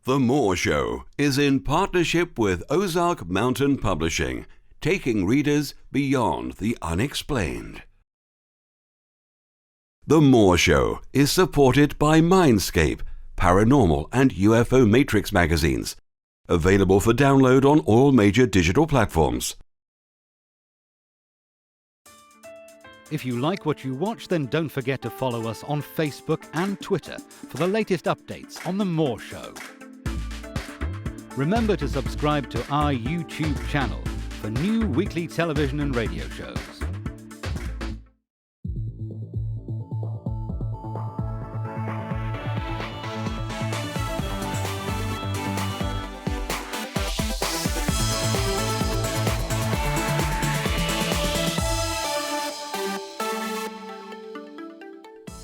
The Moore Show is in partnership with Ozark Mountain Publishing, taking readers beyond the unexplained. The Moore Show is supported by Mindscape, Paranormal and UFO Matrix magazines, available for download on all major digital platforms. If you like what you watch, then don't forget to follow us on Facebook and Twitter for the latest updates on The Moore Show. Remember to subscribe to our YouTube channel for new weekly television and radio shows.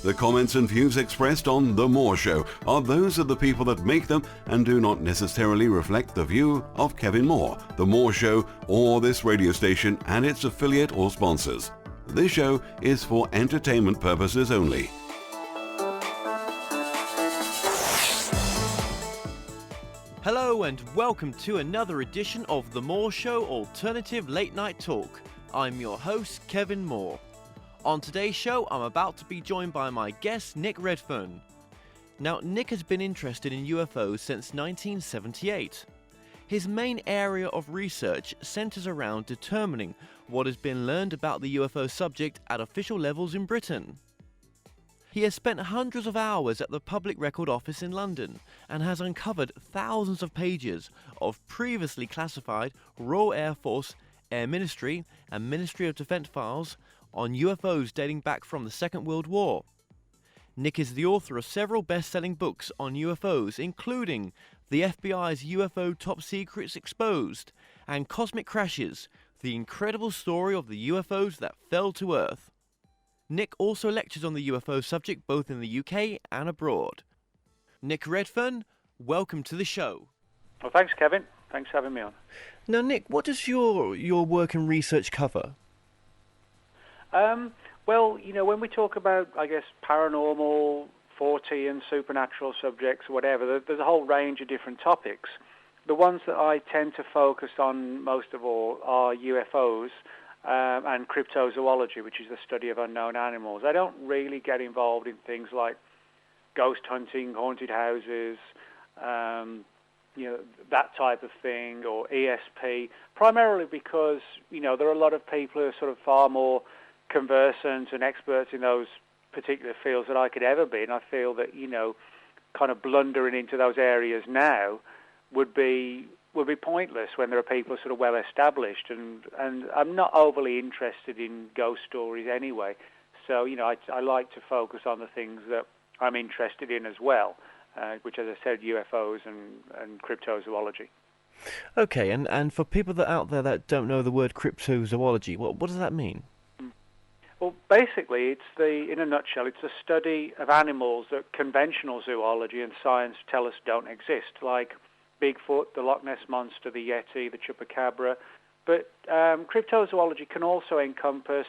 The comments and views expressed on The Moore Show are those of the people that make them and do not necessarily reflect the view of Kevin Moore, The Moore Show, or this radio station and its affiliate or sponsors. This show is for entertainment purposes only. Hello and welcome to another edition of The Moore Show Alternative Late Night Talk. I'm your host, Kevin Moore. On today's show, I'm about to be joined by my guest, Nick Redfern. Now, Nick has been interested in UFOs since 1978. His main area of research centres around determining what has been learned about the UFO subject at official levels in Britain. He has spent hundreds of hours at the Public Record Office in London and has uncovered thousands of pages of previously classified Royal Air Force, Air Ministry and Ministry of Defence files on UFOs dating back from the Second World War. Nick is the author of several best-selling books on UFOs, including the FBI's UFO Top Secrets Exposed and Cosmic Crashes, the incredible story of the UFOs that fell to Earth. Nick also lectures on the UFO subject both in the UK and abroad. Nick Redfern, welcome to the show. Well, thanks, Kevin. Thanks for having me on. Now, Nick, what does your work and research cover? Well, when we talk about, I guess, paranormal, 4T and supernatural subjects or whatever, there's a whole range of different topics. The ones that I tend to focus on most of all are UFOs and cryptozoology, which is the study of unknown animals. I don't really get involved in things like ghost hunting, haunted houses, that type of thing, or ESP, primarily because, there are a lot of people who are sort of far more conversant and experts in those particular fields that I could ever be, and I feel that kind of blundering into those areas now would be pointless when there are people sort of well established, and I'm not overly interested in ghost stories anyway. So I like to focus on the things that I'm interested in as well, which, as I said, UFOs and cryptozoology. Okay, and for people out there that don't know the word cryptozoology, what does that mean? Well, basically, in a nutshell, it's a study of animals that conventional zoology and science tell us don't exist, like Bigfoot, the Loch Ness Monster, the Yeti, the Chupacabra. But cryptozoology can also encompass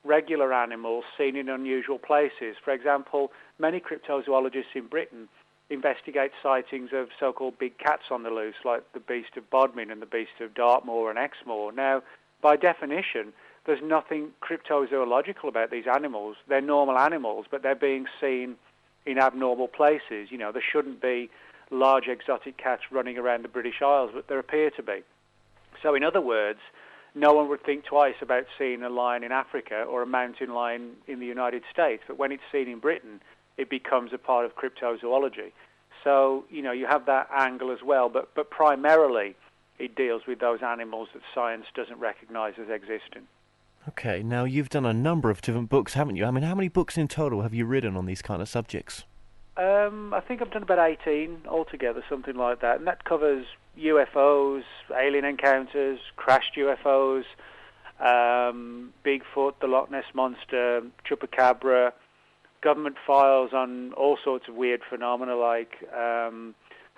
regular animals seen in unusual places. For example, many cryptozoologists in Britain investigate sightings of so-called big cats on the loose, like the Beast of Bodmin and the Beast of Dartmoor and Exmoor. Now, by definition, there's nothing cryptozoological about these animals. They're normal animals, but they're being seen in abnormal places. There shouldn't be large exotic cats running around the British Isles, but there appear to be. So in other words, no one would think twice about seeing a lion in Africa or a mountain lion in the United States, but when it's seen in Britain, it becomes a part of cryptozoology. So, you have that angle as well, but primarily it deals with those animals that science doesn't recognize as existing. Okay, now you've done a number of different books, haven't you? I mean, how many books in total have you written on these kind of subjects? I think I've done about 18 altogether, something like that. And that covers UFOs, alien encounters, crashed UFOs, Bigfoot, the Loch Ness Monster, Chupacabra, government files on all sorts of weird phenomena like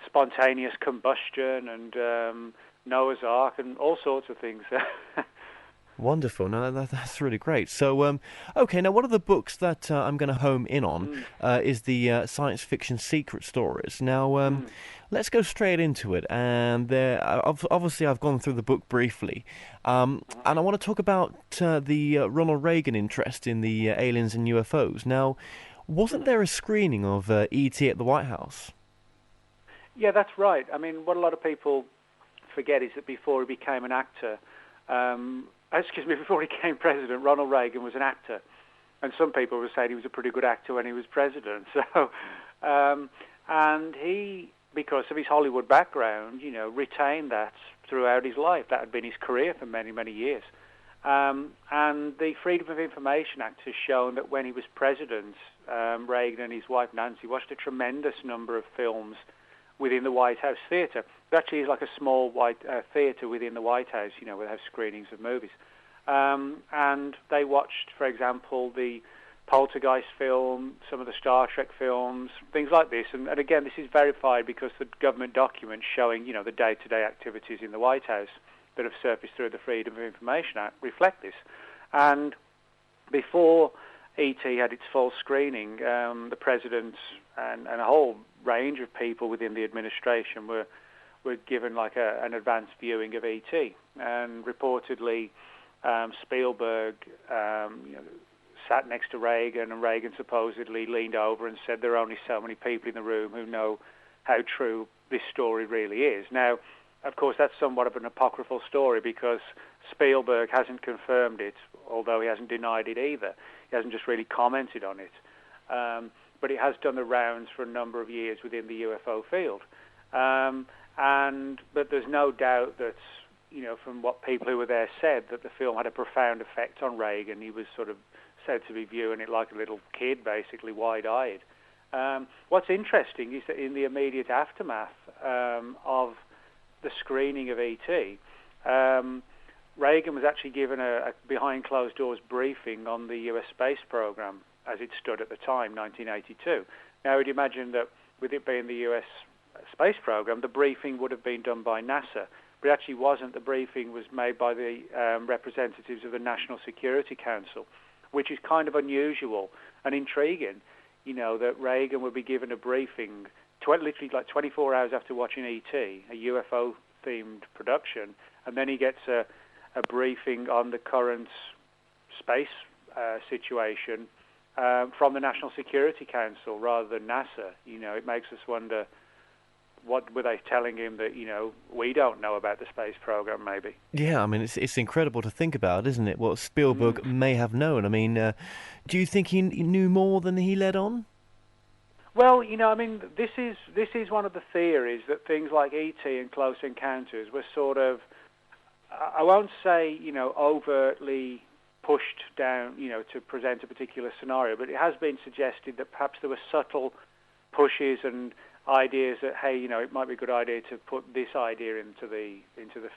spontaneous combustion and Noah's Ark and all sorts of things. Wonderful. No, that's really great. So, okay, now one of the books that I'm going to home in on is the science fiction secret stories. Now, let's go straight into it. And obviously, I've gone through the book briefly, and I want to talk about the Ronald Reagan interest in the aliens and UFOs. Now, wasn't there a screening of E.T. at the White House? Yeah, that's right. I mean, what a lot of people forget is that before he became an actor, before he became president, Ronald Reagan was an actor. And some people were saying he was a pretty good actor when he was president. So, and he, because of his Hollywood background, retained that throughout his life. That had been his career for many, many years. And the Freedom of Information Act has shown that when he was president, Reagan and his wife Nancy watched a tremendous number of films within the White House theatre. It actually is like a small white theatre within the White House, where they have screenings of movies. And they watched, for example, the Poltergeist film, some of the Star Trek films, things like this. And again, this is verified because the government documents showing, the day-to-day activities in the White House that have surfaced through the Freedom of Information Act reflect this. And before E.T. had its full screening, the president and a whole range of people within the administration were given like an advanced viewing of E.T. And reportedly, Spielberg sat next to Reagan, and Reagan supposedly leaned over and said there are only so many people in the room who know how true this story really is. Now, of course, that's somewhat of an apocryphal story because Spielberg hasn't confirmed it, although he hasn't denied it either. He hasn't just really commented on it. But it has done the rounds for a number of years within the UFO field. But there's no doubt that, from what people who were there said, that the film had a profound effect on Reagan. He was sort of said to be viewing it like a little kid, basically, wide-eyed. What's interesting is that in the immediate aftermath of the screening of E.T., Reagan was actually given a behind-closed-doors briefing on the U.S. space program as it stood at the time, 1982. Now, you'd imagine that with it being the U.S. space program, the briefing would have been done by NASA, but it actually wasn't. The briefing was made by the representatives of the National Security Council, which is kind of unusual and intriguing, that Reagan would be given a briefing literally like 24 hours after watching E.T., a UFO-themed production, and then he gets a briefing on the current space situation from the National Security Council rather than NASA. It makes us wonder, what were they telling him that, we don't know about the space program, maybe? Yeah, I mean, it's incredible to think about, isn't it, what Spielberg may have known. I mean, do you think he knew more than he let on? Well, this is one of the theories that things like E.T. and Close Encounters were sort of, I won't say, overtly pushed down, to present a particular scenario, but it has been suggested that perhaps there were subtle pushes and ideas that, hey, it might be a good idea to put this idea into the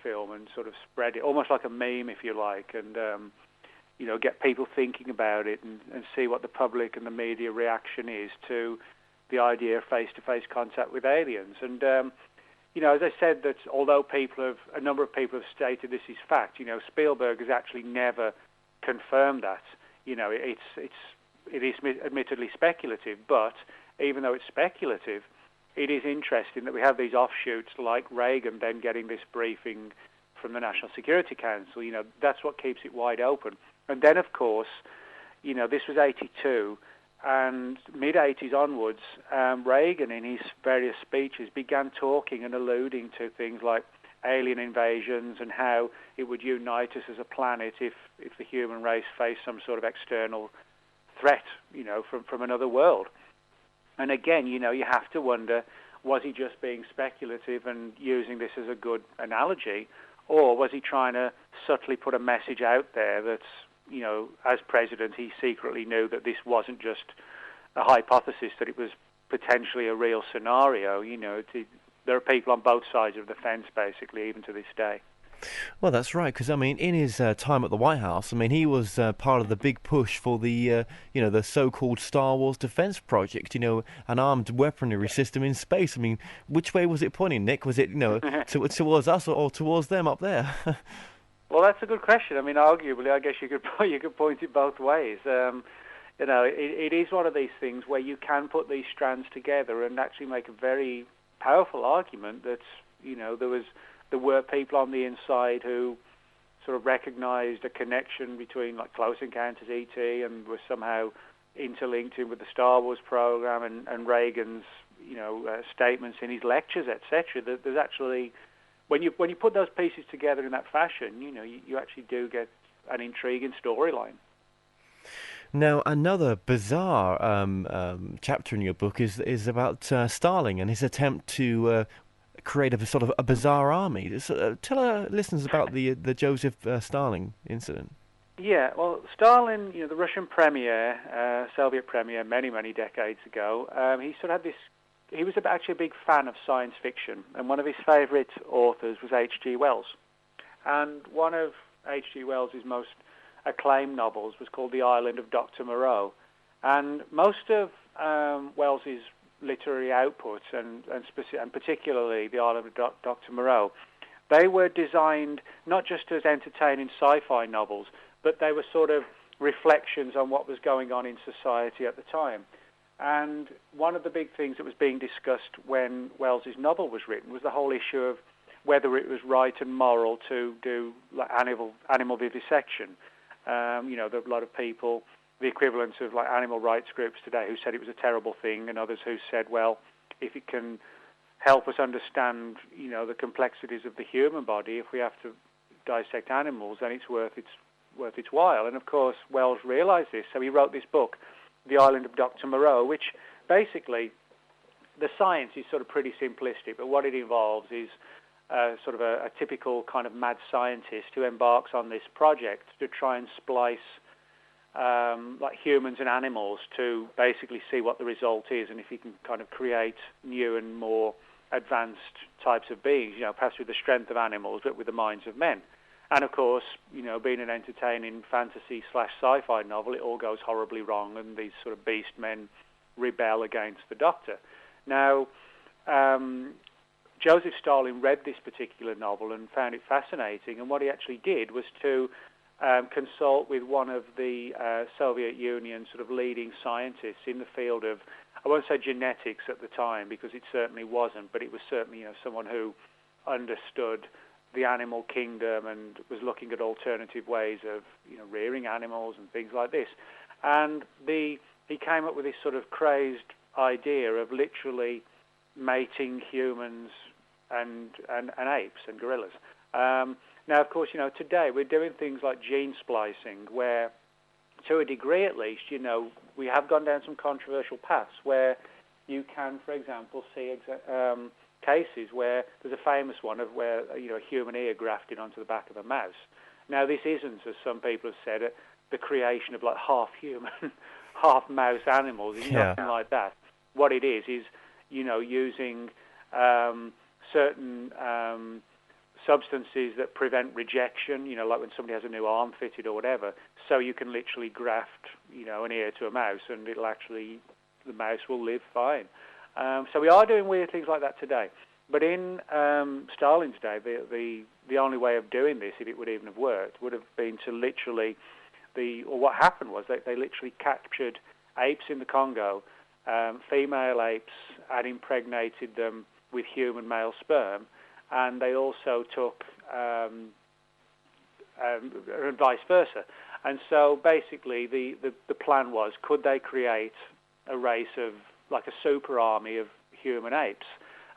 film and sort of spread it, almost like a meme, if you like, and get people thinking about it and see what the public and the media reaction is to the idea of face-to-face contact with aliens. And as I said, that although a number of people have stated this is fact, Spielberg has actually never confirmed that. It is admittedly speculative, but even though it's speculative, it is interesting that we have these offshoots like Reagan then getting this briefing from the National Security Council. That's what keeps it wide open. And then, of course, this was 82, and mid-80s onwards, Reagan, in his various speeches, began talking and alluding to things like alien invasions and how it would unite us as a planet if the human race faced some sort of external threat, from another world. And again, you have to wonder, was he just being speculative and using this as a good analogy, or was he trying to subtly put a message out there that's, as president, he secretly knew that this wasn't just a hypothesis, that it was potentially a real scenario. There are people on both sides of the fence, basically, even to this day. Well, that's right, because, in his time at the White House, he was part of the big push for the, the so-called Star Wars defense project, an armed weaponry system in space. Which way was it pointing, Nick? Was it, towards us or towards them up there? Well, that's a good question. I mean, arguably, I guess you could point it both ways. It is one of these things where you can put these strands together and actually make a very powerful argument that there were people on the inside who sort of recognized a connection between like Close Encounters ET and were somehow interlinked in with the Star Wars program and Reagan's statements in his lectures, etc. There's actually when you put those pieces together in that fashion, you actually do get an intriguing storyline. Now, another bizarre chapter in your book is about Starling and his attempt to create a sort of a bizarre army. Tell our listeners about the Joseph Stalin incident. Yeah, well, Stalin, the Russian premier, Soviet premier, many, many decades ago, he sort of had this. He was actually a big fan of science fiction, and one of his favourite authors was H.G. Wells. And one of H.G. Wells' most acclaimed novels was called The Island of Dr Moreau. And most of Wells's literary output, and particularly The Island of Dr Moreau, they were designed not just as entertaining sci-fi novels, but they were sort of reflections on what was going on in society at the time. And one of the big things that was being discussed when Wells's novel was written was the whole issue of whether it was right and moral to do like animal vivisection. There are a lot of people, the equivalent of like animal rights groups today, who said it was a terrible thing, and others who said, well, if it can help us understand, the complexities of the human body, if we have to dissect animals, then it's worth its while. And of course, Wells realised this, so he wrote this book, The Island of Dr Moreau, which basically, the science is sort of pretty simplistic, but what it involves is sort of a typical kind of mad scientist who embarks on this project to try and splice like humans and animals to basically see what the result is, and if he can kind of create new and more advanced types of beings, perhaps with the strength of animals, but with the minds of men. And of course, being an entertaining fantasy/sci-fi novel, it all goes horribly wrong, and these sort of beast men rebel against the Doctor. Now, Joseph Stalin read this particular novel and found it fascinating, and what he actually did was to consult with one of the Soviet Union's sort of leading scientists in the field of, I won't say genetics at the time, because it certainly wasn't, but it was certainly someone who understood the animal kingdom and was looking at alternative ways of rearing animals and things like this. And he came up with this sort of crazed idea of literally mating humans and apes and gorillas. Now, of course, today we're doing things like gene splicing, where, to a degree at least, we have gone down some controversial paths where you can, for example, see cases where there's a famous one of where a human ear grafted onto the back of a mouse. Now, this isn't, as some people have said, the creation of like half human, half mouse animals. It's nothing like that. What it is using certain substances that prevent rejection, like when somebody has a new arm fitted or whatever, so you can literally graft, an ear to a mouse, and the mouse will live fine. So we are doing weird things like that today. But in Stalin's day, the only way of doing this, if it would even have worked, would have been to literally, what happened was they literally captured apes in the Congo, female apes, and impregnated them with human male sperm, and they also took, and vice versa. And so basically the plan was, could they create a race of, like a super army of human apes?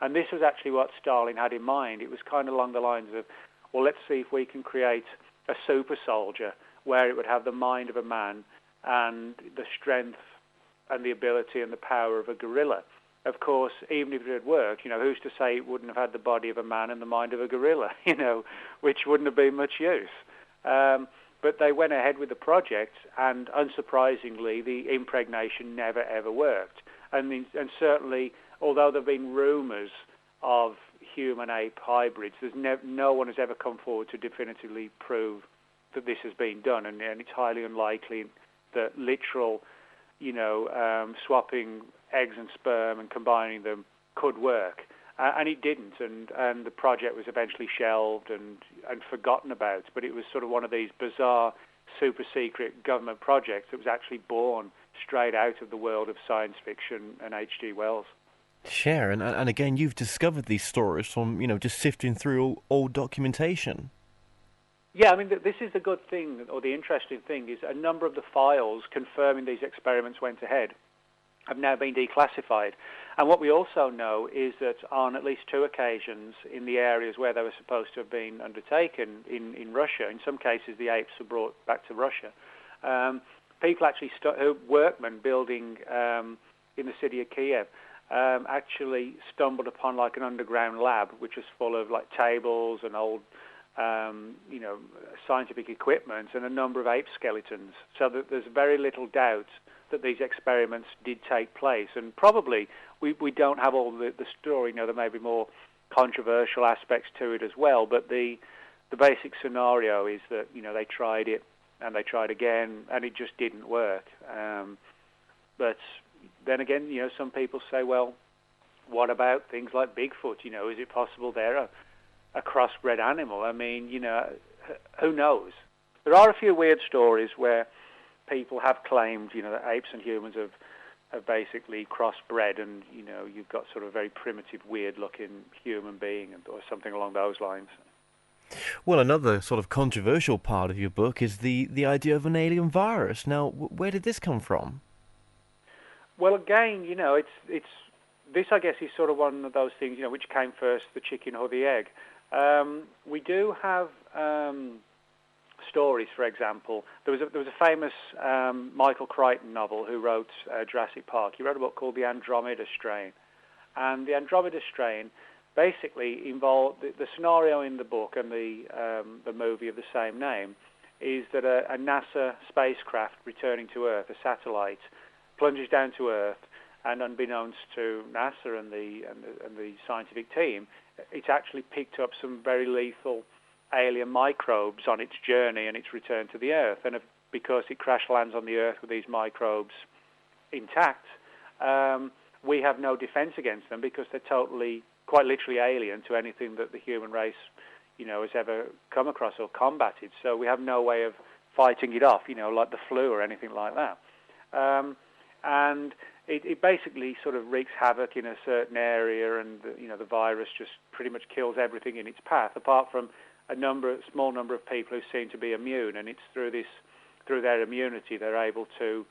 And this was actually what Stalin had in mind. It was kind of along the lines of, well, let's see if we can create a super soldier where it would have the mind of a man and the strength and the ability and the power of a gorilla. Of course, even if it had worked, who's to say it wouldn't have had the body of a man and the mind of a gorilla, which wouldn't have been much use. But they went ahead with the project, and unsurprisingly, the impregnation never, ever worked. And certainly, although there have been rumours of human-ape hybrids, no one has ever come forward to definitively prove that this has been done, and it's highly unlikely that literal, swapping eggs and sperm and combining them could work. And it didn't, and the project was eventually shelved and forgotten about. But it was sort of one of these bizarre, super secret government projects that was actually born straight out of the world of science fiction and H.G. Wells. Sure, and again, you've discovered these stories from, just sifting through old documentation. Yeah, I mean, this is the good thing, or the interesting thing, is a number of the files confirming these experiments went ahead have now been declassified. And what we also know is that on at least 2 occasions in the areas where they were supposed to have been undertaken in Russia, in some cases the apes were brought back to Russia, people actually, workmen building in the city of Kiev, actually stumbled upon like an underground lab which was full of like tables and old scientific equipment and a number of ape skeletons. So that there's very little doubt that these experiments did take place. And probably we don't have all the story. There may be more controversial aspects to it as well. But the basic scenario is that they tried it and they tried again and it just didn't work. But then again, some people say, well, what about things like Bigfoot? Is it possible they're a crossbred animal? I mean, who knows? There are a few weird stories where people have claimed, that apes and humans have basically crossbred, and you've got sort of a very primitive, weird-looking human being, or something along those lines. Well, another sort of controversial part of your book is the idea of an alien virus. Now, where did this come from? Well, again, it's this, I guess, is sort of one of those things, which came first, the chicken or the egg. We do have stories, for example. There was a famous Michael Crichton novel who wrote Jurassic Park. He wrote a book called The Andromeda Strain. And the Andromeda Strain basically involved, the scenario in the book and the movie of the same name, is that a NASA spacecraft returning to Earth, a satellite, plunges down to Earth, and unbeknownst to NASA and the scientific team, it's actually picked up some very lethal alien microbes on its journey and its return to the Earth. And because it crash lands on the Earth with these microbes intact, we have no defense against them because they're totally, quite literally alien to anything that the human race, has ever come across or combated. So we have no way of fighting it off, like the flu or anything like that. And it basically sort of wreaks havoc in a certain area, and the virus just pretty much kills everything in its path, apart from a small number of people who seem to be immune, and it's through their immunity they're able to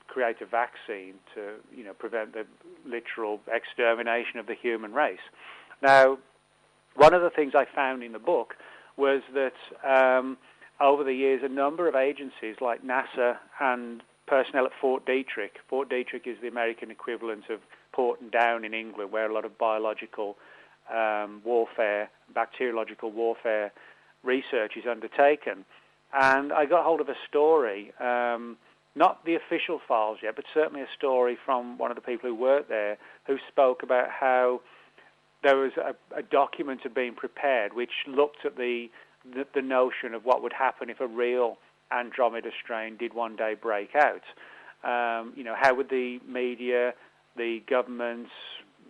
create a vaccine to prevent the literal extermination of the human race. Now, one of the things I found in the book was that over the years, a number of agencies like NASA and personnel at Fort Detrick. Fort Detrick is the American equivalent of Porton Down in England, where a lot of biological warfare, bacteriological warfare research is undertaken. And I got hold of a story, not the official files yet, but certainly a story from one of the people who worked there, who spoke about how there was a document had been prepared which looked at the notion of what would happen if a real Andromeda strain did one day break out. How would the media, the governments,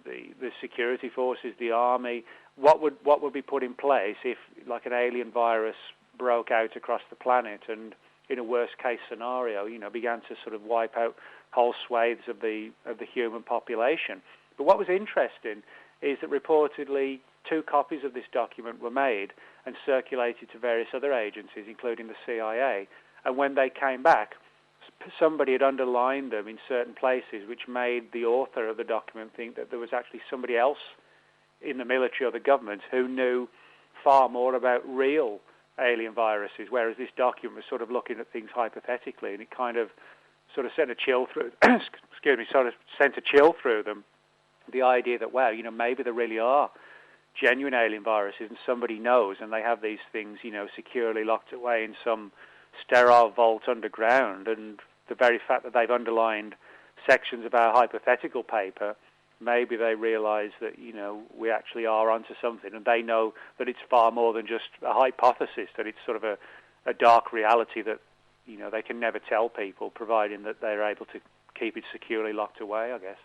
the security forces, the army, what would be put in place if, like, an alien virus broke out across the planet and, in a worst case scenario, began to sort of wipe out whole swathes of the human population? But what was interesting is that reportedly 2 copies of this document were made and circulated to various other agencies, including the CIA. And when they came back, somebody had underlined them in certain places, which made the author of the document think that there was actually somebody else in the military or the government who knew far more about real alien viruses, whereas this document was sort of looking at things hypothetically, and it kind of sort of sent a chill through, sent a chill through them, the idea that, wow, maybe there really are genuine alien viruses, and somebody knows, and they have these things, securely locked away in some sterile vault underground. And the very fact that they've underlined sections of our hypothetical paper, maybe they realise that, we actually are onto something, and they know that it's far more than just a hypothesis, that it's sort of a dark reality that, they can never tell people, providing that they're able to keep it securely locked away, I guess.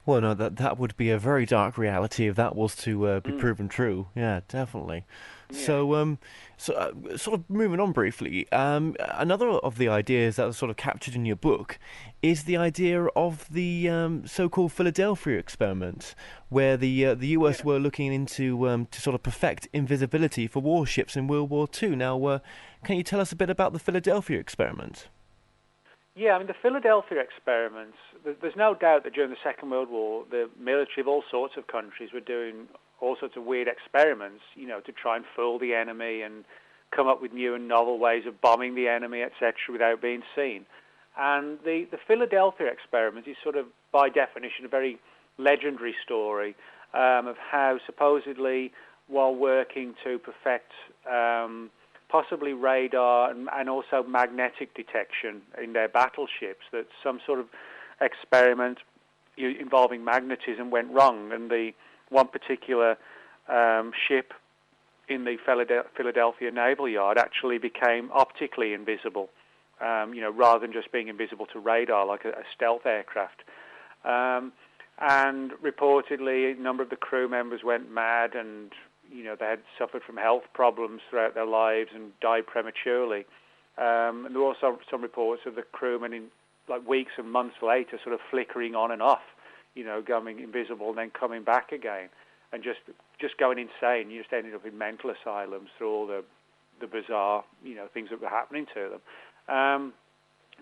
Well, no, that would be a very dark reality if that was to be proven true. Yeah, definitely. Yeah. Sort of moving on briefly, another of the ideas that was sort of captured in your book is the idea of the so-called Philadelphia experiment, where the US were looking into to sort of perfect invisibility for warships in World War II. Now, can you tell us a bit about the Philadelphia experiment? Yeah, I mean, the Philadelphia experiments, there's no doubt that during the Second World War, the military of all sorts of countries were doing all sorts of weird experiments, to try and fool the enemy and come up with new and novel ways of bombing the enemy, etc., without being seen. And the Philadelphia experiment is sort of, by definition, a very legendary story of how supposedly, while working to perfect possibly radar and also magnetic detection in their battleships, that some sort of experiment involving magnetism went wrong, and the one particular ship in the Philadelphia Naval Yard actually became optically invisible, rather than just being invisible to radar like a stealth aircraft. And reportedly, a number of the crew members went mad, and they had suffered from health problems throughout their lives and died prematurely. And there were also some reports of the crewmen in weeks and months later sort of flickering on and off, going invisible and then coming back again, and just going insane. You just ended up in mental asylums through all the bizarre, things that were happening to them.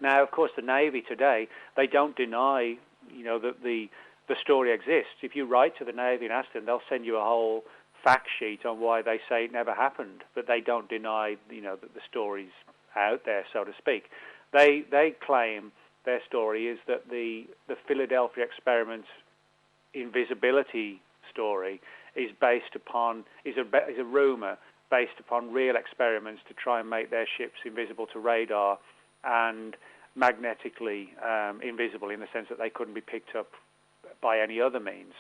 Now, of course, the Navy today, they don't deny, that the story exists. If you write to the Navy and ask them, they'll send you a whole fact sheet on why they say it never happened, but they don't deny, that the story's out there, so to speak. They claim their story is that the Philadelphia experiment's invisibility story is based upon is a rumor based upon real experiments to try and make their ships invisible to radar and magnetically invisible, in the sense that they couldn't be picked up by any other means.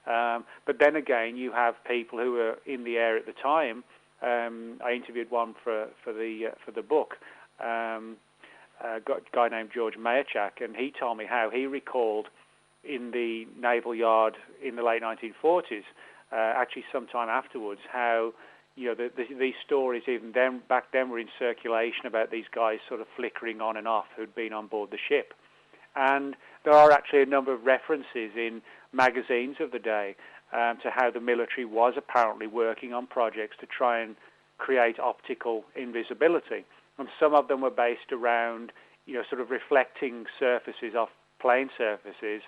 But then again, you have people who were in the air at the time. I interviewed one for the book, a guy named George Mayachak, and he told me how he recalled in the Naval Yard in the late 1940s, actually sometime afterwards, how these stories even then back then were in circulation about these guys sort of flickering on and off who'd been on board the ship. And there are actually a number of references in magazines of the day to how the military was apparently working on projects to try and create optical invisibility. And some of them were based around, sort of reflecting surfaces off plane surfaces.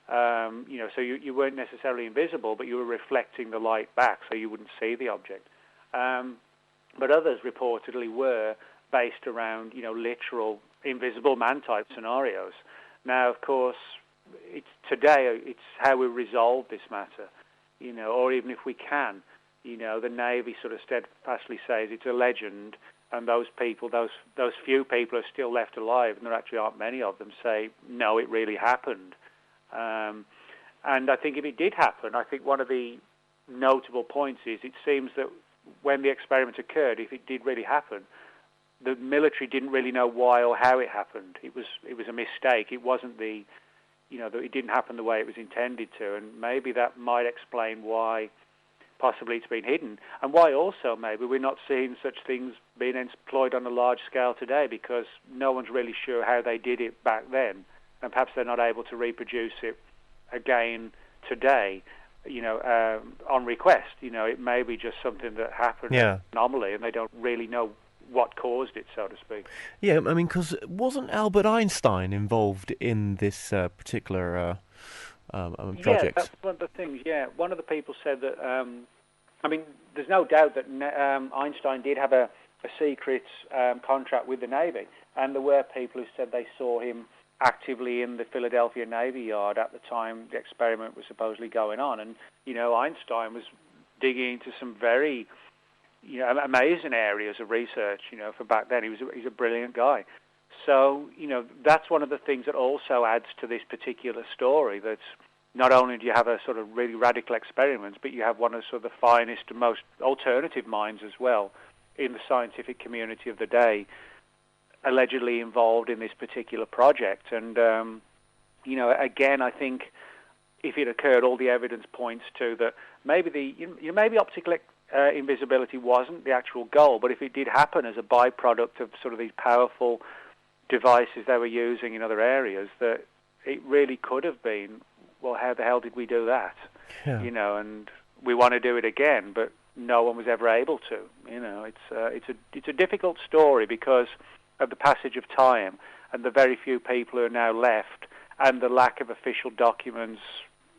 So you weren't necessarily invisible, but you were reflecting the light back so you wouldn't see the object. But others reportedly were based around, literal invisible man-type scenarios. Now, of course, it's how we resolve this matter, or even if we can, the Navy sort of steadfastly says it's a legend, and those people, those few people are still left alive, and there actually aren't many of them, say, no, it really happened. And I think if it did happen, I think one of the notable points is it seems that when the experiment occurred, if it did really happen, the military didn't really know why or how it happened. It was a mistake. It wasn't that it didn't happen the way it was intended to, and maybe that might explain why possibly it's been hidden, and why also maybe we're not seeing such things being employed on a large scale today, because no one's really sure how they did it back then, and perhaps they're not able to reproduce it again today, on request. It may be just something that happened, anomaly, and they don't really know what caused it, so to speak. Yeah, I mean, because wasn't Albert Einstein involved in this particular project? Yeah, that's one of the things, One of the people said that, there's no doubt that Einstein did have a secret contract with the Navy, and there were people who said they saw him actively in the Philadelphia Navy Yard at the time the experiment was supposedly going on. And, Einstein was digging into some very amazing areas of research, for back then. He's a brilliant guy. So, that's one of the things that also adds to this particular story, that not only do you have a sort of really radical experiment, but you have one of sort of the finest and most alternative minds as well in the scientific community of the day, allegedly involved in this particular project. And, again, I think if it occurred, all the evidence points to that maybe maybe optical invisibility wasn't the actual goal, but if it did happen as a byproduct of sort of these powerful devices they were using in other areas, that it really could have been, well, how the hell did we do that? Yeah. And we want to do it again, but no one was ever able to. It's a difficult story because of the passage of time and the very few people who are now left, and the lack of official documents,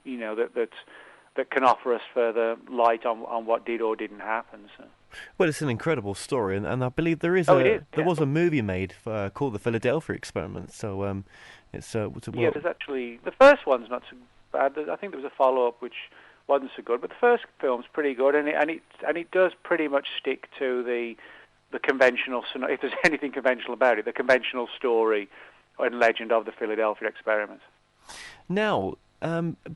that can offer us further light on what did or didn't happen. So. Well, it's an incredible story, and I believe there was a movie made called The Philadelphia Experiment. So there's actually, the first one's not so bad. I think there was a follow-up which wasn't so good, but the first film's pretty good, and it does pretty much stick to the conventional, if there's anything conventional about it, the conventional story and legend of the Philadelphia Experiment. Now,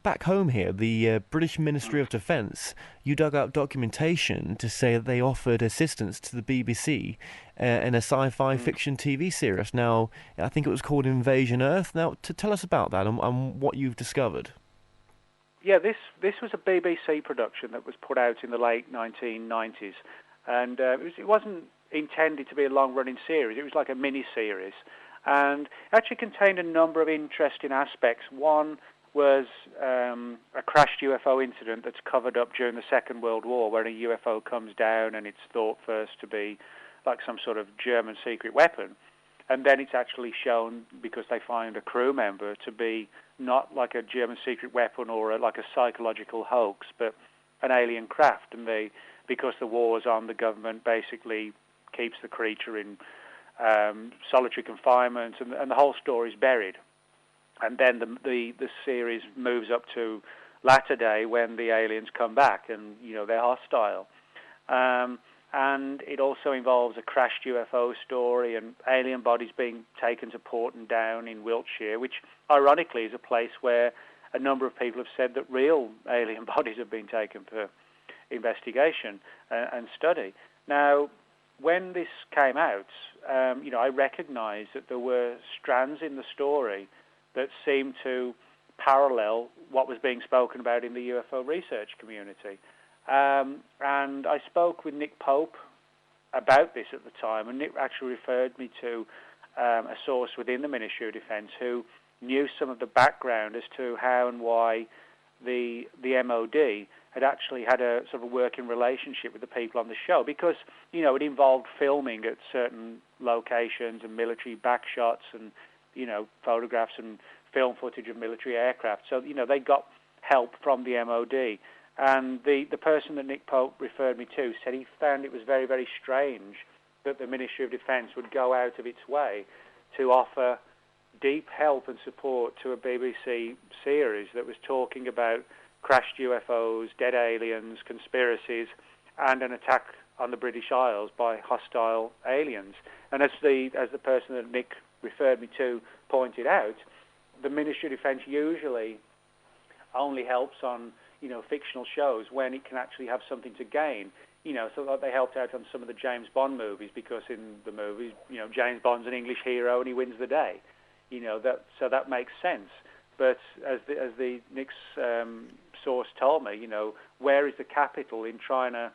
back home here, the British Ministry of Defence, you dug up documentation to say that they offered assistance to the BBC in a sci-fi fiction TV series. Now, I think it was called Invasion Earth. Now, to tell us about that and what you've discovered. Yeah, this was a BBC production that was put out in the late 1990s, and it wasn't intended to be a long-running series. It was like a mini-series, and it actually contained a number of interesting aspects. One was a crashed UFO incident that's covered up during the Second World War, where a UFO comes down and it's thought first to be like some sort of German secret weapon. And then it's actually shown, because they find a crew member, to be not like a German secret weapon or like a psychological hoax, but an alien craft. And because the war's on, the government basically keeps the creature in solitary confinement, and the whole story's buried. And then the series moves up to latter day when the aliens come back and, they're hostile. And it also involves a crashed UFO story and alien bodies being taken to Porton Down in Wiltshire, which ironically is a place where a number of people have said that real alien bodies have been taken for investigation and study. Now, when this came out, I recognized that there were strands in the story that seemed to parallel what was being spoken about in the UFO research community. And I spoke with Nick Pope about this at the time, and Nick actually referred me to a source within the Ministry of Defence who knew some of the background as to how and why the MOD had actually had a sort of working relationship with the people on the show, because, it involved filming at certain locations and military backshots and, photographs and film footage of military aircraft. So, they got help from the MOD. And the person that Nick Pope referred me to said he found it was very, very strange that the Ministry of Defence would go out of its way to offer deep help and support to a BBC series that was talking about crashed UFOs, dead aliens, conspiracies, and an attack on the British Isles by hostile aliens. And as the person that Nick referred me to pointed out, the Ministry of Defence usually only helps on fictional shows when it can actually have something to gain. So like they helped out on some of the James Bond movies, because in the movies, James Bond's an English hero and he wins the day. So that makes sense. But as the Nick's source told me, where is the capital in trying to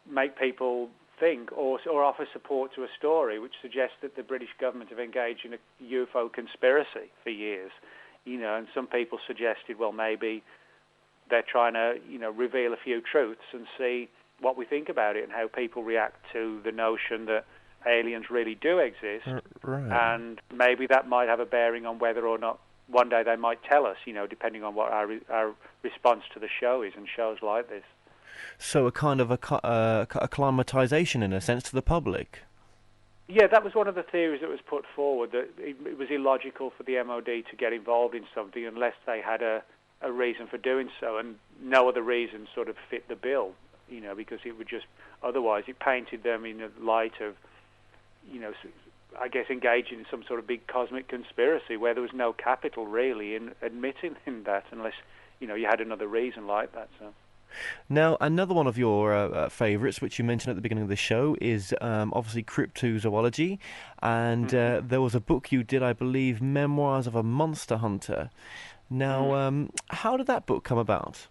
make people think or offer support to a story which suggests that the British government have engaged in a UFO conspiracy for years? And some people suggested, well, maybe they're trying to, reveal a few truths and see what we think about it and how people react to the notion that aliens really do exist. Right. And maybe that might have a bearing on whether or not one day they might tell us, depending on what our response to the show is and shows like this. So a kind of acclimatization, in a sense, to the public. Yeah, that was one of the theories that was put forward, that it was illogical for the MOD to get involved in something unless they had a reason for doing so, and no other reason sort of fit the bill, because it would just, otherwise it painted them in a light of, I guess engaging in some sort of big cosmic conspiracy where there was no capital really in admitting in that, unless, you had another reason like that. So. Now, another one of your favourites, which you mentioned at the beginning of the show, is obviously Cryptozoology, and there was a book you did, I believe, Memoirs of a Monster Hunter. Now, how did that book come about?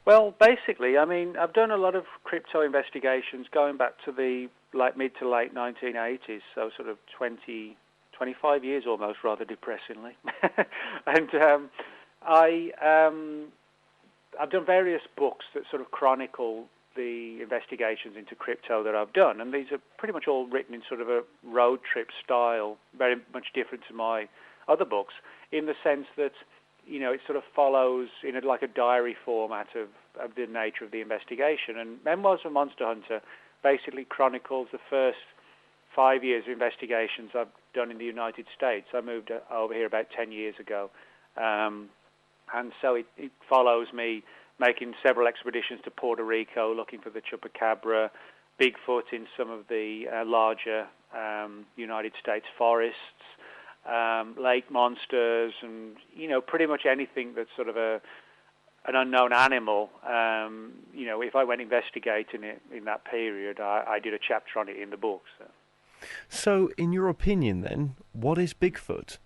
Well, basically, I mean, I've done a lot of crypto investigations going back to the mid to late 1980s, so sort of 25 years almost, rather depressingly. And I've done various books that sort of chronicle the investigations into crypto that I've done, and these are pretty much all written in sort of a road trip style, very much different to my other books, in the sense that, you know, it sort of follows in like a diary format of the nature of the investigation. And Memoirs of a Monster Hunter basically chronicles the first 5 years of investigations I've done in the United States. I moved over here about 10 years ago. And so it follows me making several expeditions to Puerto Rico, looking for the chupacabra, Bigfoot in some of the larger United States forests, lake monsters, and, you know, pretty much anything that's sort of an unknown animal. You know, if I went investigating it in that period, I did a chapter on it in the book. So, in your opinion, then, what is Bigfoot?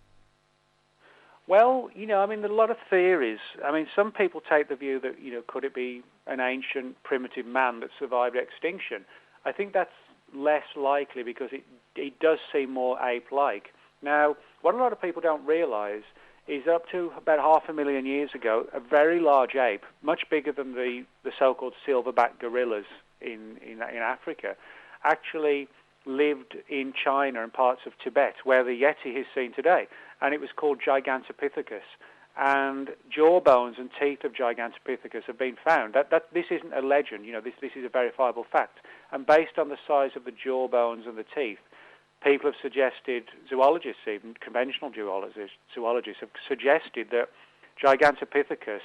Well, you know, I mean, there are a lot of theories. I mean, some people take the view that, you know, could it be an ancient primitive man that survived extinction? I think that's less likely because it does seem more ape-like. Now, what a lot of people don't realize is up to about 500,000 years ago, a very large ape, much bigger than the so-called silverback gorillas in Africa, actually lived in China and parts of Tibet, where the Yeti is seen today. And it was called Gigantopithecus. And jawbones and teeth of Gigantopithecus have been found. This isn't a legend, you know, this is a verifiable fact. And based on the size of the jawbones and the teeth, people have suggested, zoologists, even conventional zoologists have suggested that Gigantopithecus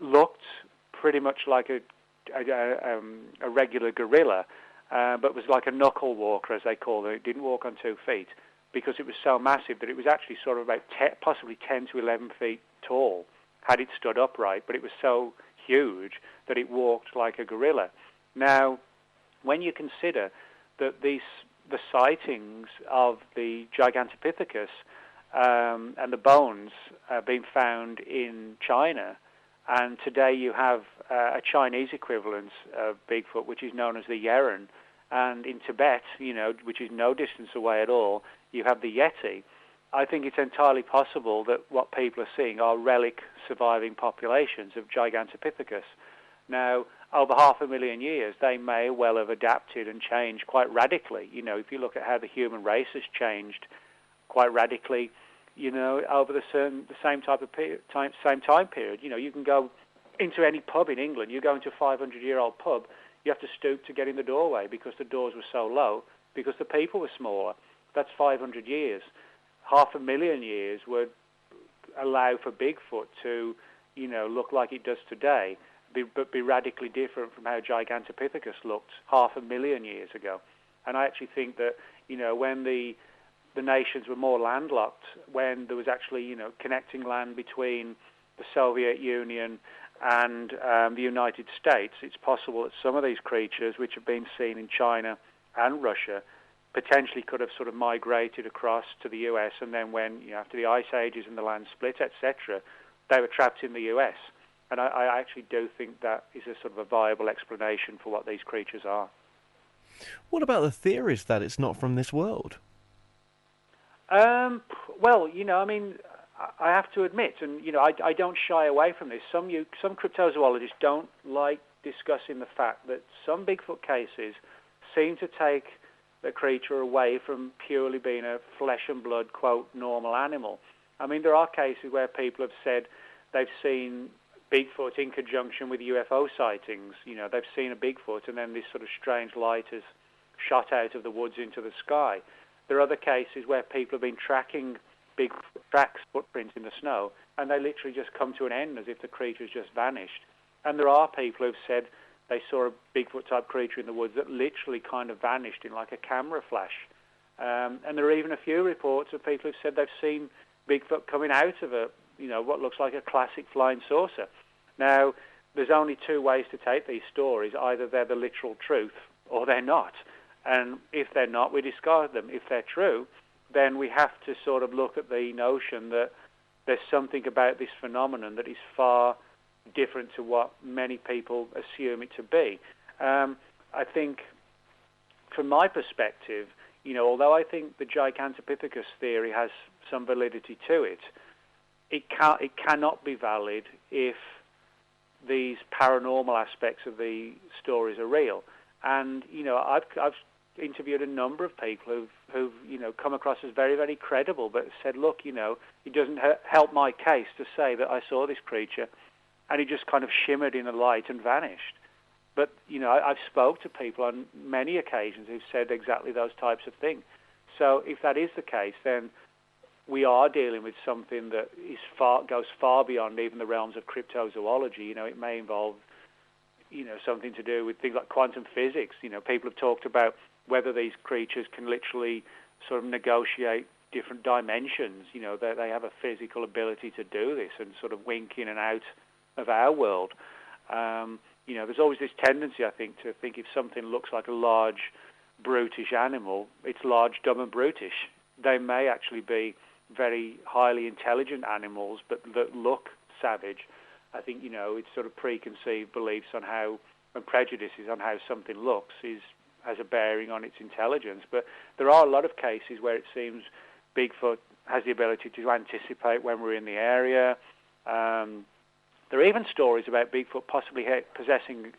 looked pretty much like a regular gorilla, but was like a knuckle walker, as they call it. It didn't walk on 2 feet because it was so massive that it was actually sort of about possibly 10 to 11 feet tall had it stood upright, but it was so huge that it walked like a gorilla. Now, when you consider that the sightings of the Gigantopithecus and the bones being found in China, and today you have a Chinese equivalent of Bigfoot, which is known as the Yeren, and in Tibet, you know, which is no distance away at all, you have the Yeti. I think it's entirely possible that what people are seeing are relic surviving populations of Gigantopithecus. Now, over 500,000 years, they may well have adapted and changed quite radically. You know, if you look at how the human race has changed quite radically, you know, over the same time period. You know, you can go into any pub in England. You go into a 500-year-old pub, you have to stoop to get in the doorway because the doors were so low, because the people were smaller. That's 500 years. 500,000 years would allow for Bigfoot to, you know, look like it does today, but be radically different from how Gigantopithecus looked 500,000 years ago. And I actually think that, you know, when the nations were more landlocked, when there was actually, you know, connecting land between the Soviet Union and the United States, it's possible that some of these creatures, which have been seen in China and Russia, potentially could have sort of migrated across to the US, and then when, you know, after the ice ages and the land split, etc., they were trapped in the US. And I actually do think that is a sort of a viable explanation for what these creatures are. What about the theories that it's not from this world? Well, you know, I mean, I have to admit, and, you know, I don't shy away from this. Some cryptozoologists don't like discussing the fact that some Bigfoot cases seem to take the creature away from purely being a flesh and blood, quote, normal animal. I mean, there are cases where people have said they've seen Bigfoot in conjunction with UFO sightings. You know, they've seen a Bigfoot and then this sort of strange light has shot out of the woods into the sky. There are other cases where people have been tracking Bigfoot tracks, footprints in the snow, and they literally just come to an end as if the creature's just vanished. And there are people who've said they saw a Bigfoot-type creature in the woods that literally kind of vanished in like a camera flash. And there are even a few reports of people who've said they've seen Bigfoot coming out of what looks like a classic flying saucer. Now, there's only two ways to take these stories. Either they're the literal truth or they're not. And if they're not, we discard them. If they're true, then we have to sort of look at the notion that there's something about this phenomenon that is far different to what many people assume it to be. I think, from my perspective, although I think the Gigantopithecus theory has some validity to it, it cannot be valid if these paranormal aspects of the stories are real. And I've interviewed a number of people who've come across as very, very credible, but said, look, it doesn't help my case to say that I saw this creature, and it just kind of shimmered in the light and vanished. But I've spoke to people on many occasions who've said exactly those types of things. So if that is the case, then we are dealing with something that goes far beyond even the realms of cryptozoology. It may involve, something to do with things like quantum physics. People have talked about whether these creatures can literally sort of negotiate different dimensions. They have a physical ability to do this and sort of wink in and out of our world. There's always this tendency, I think, to think if something looks like a large, brutish animal, it's large, dumb, and brutish. They may actually be very highly intelligent animals, but that look savage. I think, it's sort of preconceived beliefs on how, and prejudices on how something looks has a bearing on its intelligence. But there are a lot of cases where it seems Bigfoot has the ability to anticipate when we're in the area. There are even stories about Bigfoot possibly possessing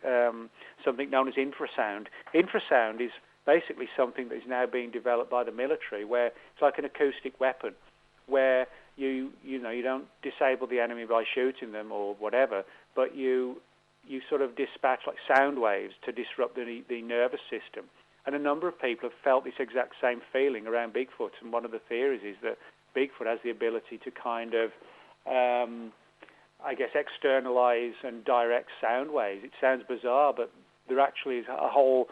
something known as infrasound. Infrasound is basically something that is now being developed by the military, where it's like an acoustic weapon, where you don't disable the enemy by shooting them or whatever, but you sort of dispatch like sound waves to disrupt the nervous system. And a number of people have felt this exact same feeling around Bigfoot. And one of the theories is that Bigfoot has the ability to kind of externalize and direct sound waves. It sounds bizarre, but there actually is a whole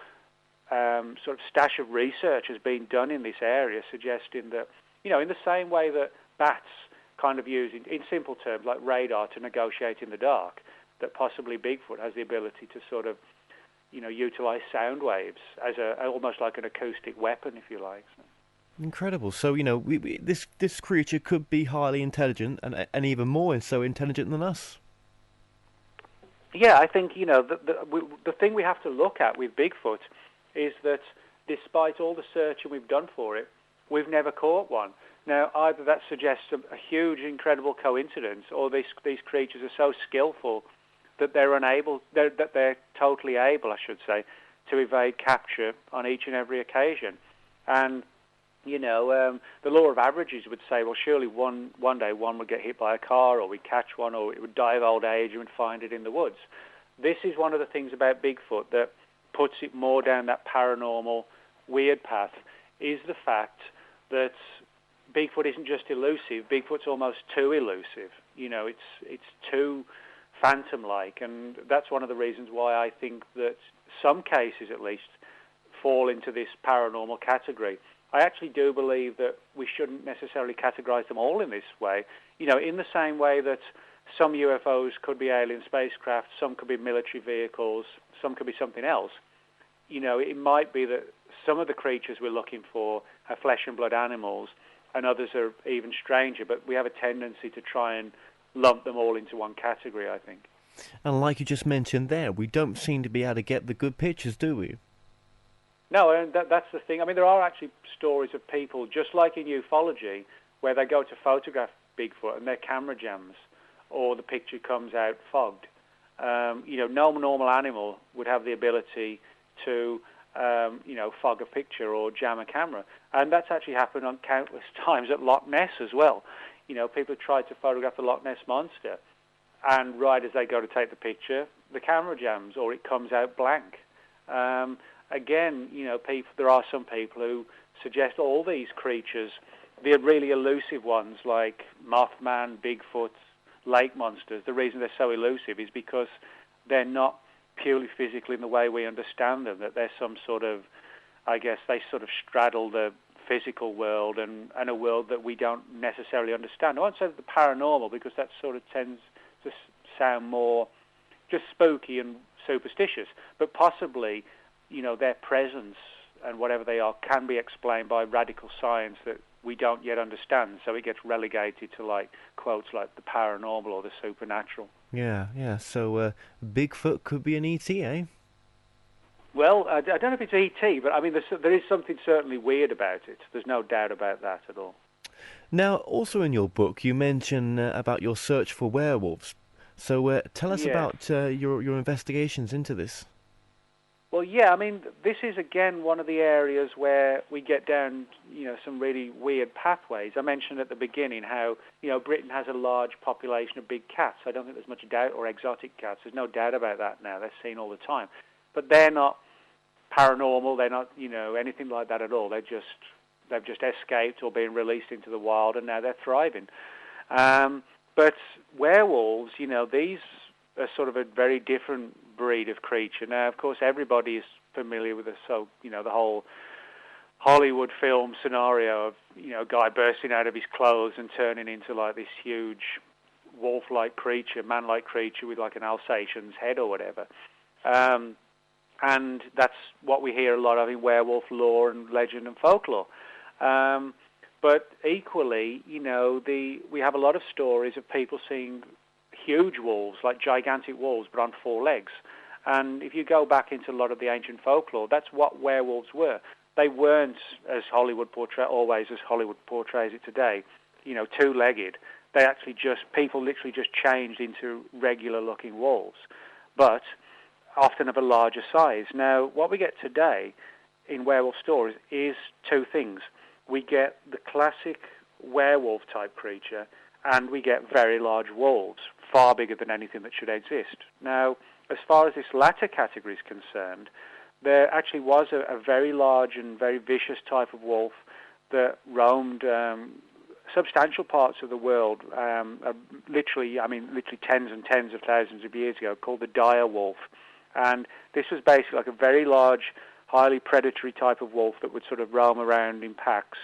sort of stash of research has been done in this area, suggesting that, in the same way that bats kind of use, in simple terms, like radar to negotiate in the dark, that possibly Bigfoot has the ability to sort of, utilize sound waves as almost like an acoustic weapon, if you like. So. Incredible. So, this creature could be highly intelligent and even more so intelligent than us. Yeah, I think, the thing we have to look at with Bigfoot is that despite all the searching we've done for it, we've never caught one. Now, either that suggests a huge, incredible coincidence, or these creatures are so skillful that they're totally able, I should say, to evade capture on each and every occasion. And the law of averages would say, well, surely one day one would get hit by a car, or we'd catch one, or it would die of old age and we'd find it in the woods. This is one of the things about Bigfoot that puts it more down that paranormal, weird path, is the fact that Bigfoot isn't just elusive. Bigfoot's almost too elusive. It's too phantom-like, and that's one of the reasons why I think that some cases, at least, fall into this paranormal category. I actually do believe that we shouldn't necessarily categorize them all in this way. In the same way that some UFOs could be alien spacecraft, some could be military vehicles, some could be something else. It might be that some of the creatures we're looking for are flesh and blood animals, and others are even stranger, but we have a tendency to try and lump them all into one category, I think. And like you just mentioned there, we don't seem to be able to get the good pictures, do we? No, and that's the thing. I mean, there are actually stories of people, just like in ufology, where they go to photograph Bigfoot and their camera jams, or the picture comes out fogged. No normal animal would have the ability to, fog a picture or jam a camera. And that's actually happened on countless times at Loch Ness as well. People have tried to photograph the Loch Ness Monster, and right as they go to take the picture, the camera jams, or it comes out blank. Again, there are some people who suggest all these creatures, the really elusive ones like Mothman, Bigfoot, lake monsters, the reason they're so elusive is because they're not purely physical in the way we understand them, that they're some sort of, they sort of straddle the physical world and a world that we don't necessarily understand. I won't say the paranormal, because that sort of tends to sound more just spooky and superstitious, but possibly, their presence and whatever they are can be explained by radical science that we don't yet understand. So it gets relegated to like quotes like the paranormal or the supernatural. Yeah. So Bigfoot could be an ET, eh? Well, I don't know if it's ET, but I mean, there is something certainly weird about it. There's no doubt about that at all. Now, also in your book, you mention about your search for werewolves. So tell us about your investigations into this. Well, yeah, I mean, this is, again, one of the areas where we get down, some really weird pathways. I mentioned at the beginning how, Britain has a large population of big cats. I don't think there's much doubt, or exotic cats. There's no doubt about that now. They're seen all the time. But they're not paranormal. They're not, anything like that at all. They've just escaped or been released into the wild, and now they're thriving. But werewolves, these are sort of a very different breed of creature. Now, of course, everybody is familiar with the whole Hollywood film scenario of, a guy bursting out of his clothes and turning into like this huge wolf-like creature, man-like creature with like an Alsatian's head or whatever. And that's what we hear a lot of in werewolf lore and legend and folklore. But equally, we have a lot of stories of people seeing huge wolves, like gigantic wolves, but on four legs. And if you go back into a lot of the ancient folklore, that's what werewolves were. They weren't as Hollywood portrays it today, two-legged. They actually people literally just changed into regular-looking wolves, but often of a larger size. Now, what we get today in werewolf stories is two things. We get the classic werewolf-type creature, and we get very large wolves, far bigger than anything that should exist. Now, as far as this latter category is concerned, there actually was a very large and very vicious type of wolf that roamed substantial parts of the world, literally tens and tens of thousands of years ago, called the dire wolf. And this was basically like a very large, highly predatory type of wolf that would sort of roam around in packs,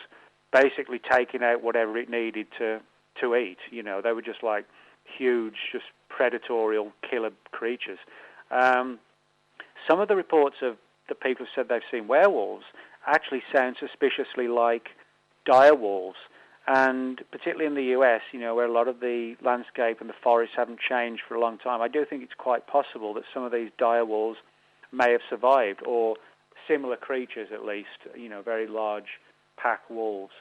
basically taking out whatever it needed to eat. They were just like huge, just predatorial killer creatures. Some of the reports of the people who said they've seen werewolves actually sound suspiciously like dire wolves. And particularly in the US, where a lot of the landscape and the forests haven't changed for a long time, I do think it's quite possible that some of these dire wolves may have survived, or similar creatures at least, very large pack wolves.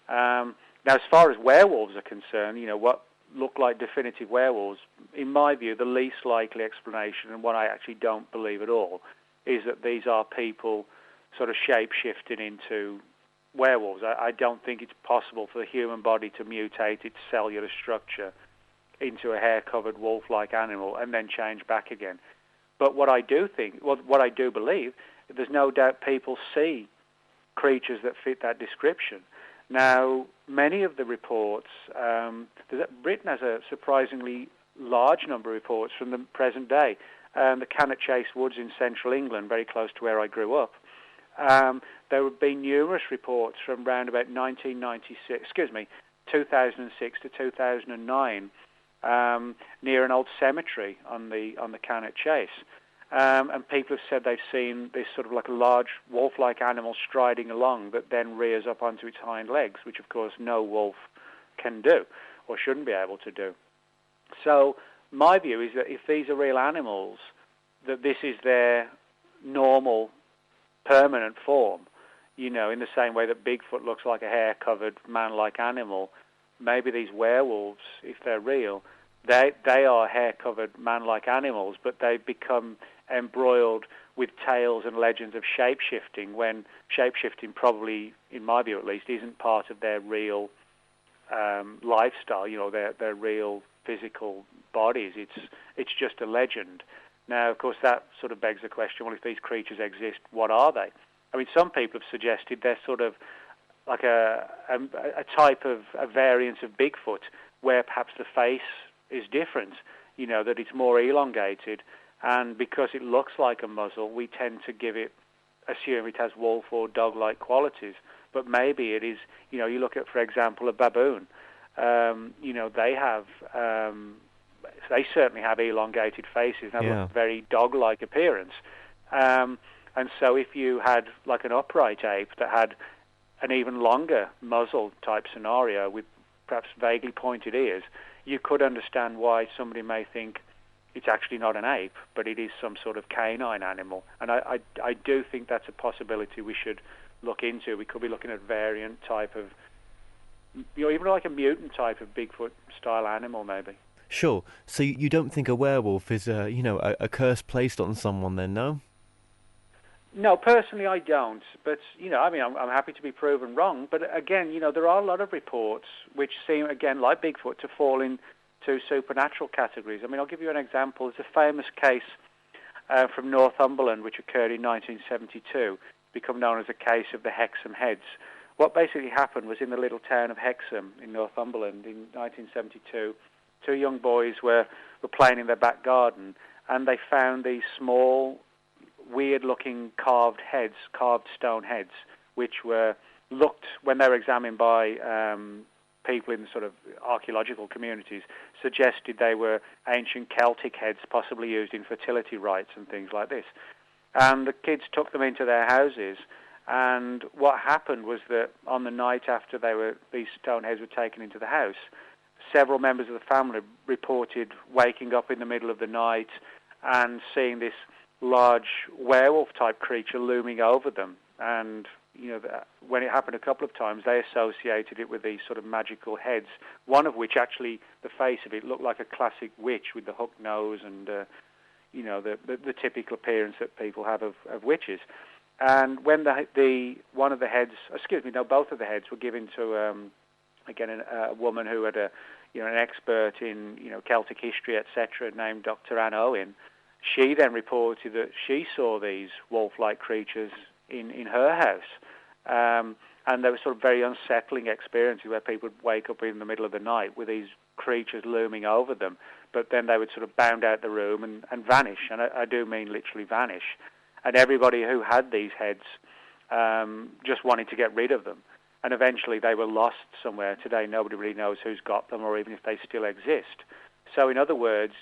Now, as far as werewolves are concerned, what look like definitive werewolves, in my view, the least likely explanation, and what I actually don't believe at all, is that these are people sort of shape-shifting into werewolves. I don't think it's possible for the human body to mutate its cellular structure into a hair-covered wolf-like animal and then change back again. But what I do believe, there's no doubt people see creatures that fit that description. Now, many of the reports, Britain has a surprisingly large number of reports from the present day. The Cannock Chase Woods in central England, very close to where I grew up. There have been numerous reports from around about 2006 to 2009, near an old cemetery on the Cannock Chase. And people have said they've seen this sort of like a large wolf-like animal striding along that then rears up onto its hind legs, which of course no wolf can do or shouldn't be able to do. So my view is that if these are real animals, that this is their normal, permanent form, in the same way that Bigfoot looks like a hair-covered man-like animal. Maybe these werewolves, if they're real, they are hair-covered man-like animals, but they've become embroiled with tales and legends of shape-shifting, when shape-shifting probably, in my view at least, isn't part of their real lifestyle, their real physical bodies. It's just a legend. Now, of course, that sort of begs the question, well, if these creatures exist, what are they? I mean, some people have suggested they're sort of like a type of a variant of Bigfoot, where perhaps the face is different, that it's more elongated, and because it looks like a muzzle, we tend to assume it has wolf or dog-like qualities. But maybe it is, you look at, for example, a baboon. They certainly have elongated faces and have a very dog-like appearance. And so if you had like an upright ape that had an even longer muzzle type scenario with perhaps vaguely pointed ears, you could understand why somebody may think it's actually not an ape, but it is some sort of canine animal. And I do think that's a possibility we should look into. We could be looking at variant type of, even like a mutant type of Bigfoot-style animal, maybe. Sure. So you don't think a werewolf is a curse placed on someone then, no? No, personally I don't. But, I'm happy to be proven wrong. But again, there are a lot of reports which seem, again, like Bigfoot, to fall into supernatural categories. I'll give you an example. There's a famous case from Northumberland which occurred in 1972, become known as the case of the Hexham Heads. What basically happened was in the little town of Hexham in Northumberland in 1972, two young boys were playing in their back garden, and they found these small, weird-looking carved stone heads, which looked, when they were examined by people in the sort of archaeological communities, suggested they were ancient Celtic heads, possibly used in fertility rites and things like this. And the kids took them into their houses, and what happened was that on the night after these stone heads were taken into the house, several members of the family reported waking up in the middle of the night and seeing this large werewolf-type creature looming over them. And when it happened a couple of times, they associated it with these sort of magical heads, one of which actually, the face of it looked like a classic witch with the hooked nose and, the typical appearance that people have of witches. And when both of the heads were given to, a woman who had an expert in, Celtic history, etc., named Dr. Anne Owen, she then reported that she saw these wolf-like creatures in her house. And there were sort of very unsettling experiences where people would wake up in the middle of the night with these creatures looming over them, but then they would sort of bound out the room and vanish, and I do mean literally vanish. And everybody who had these heads just wanted to get rid of them. And eventually they were lost somewhere. Today nobody really knows who's got them or even if they still exist. So in other words,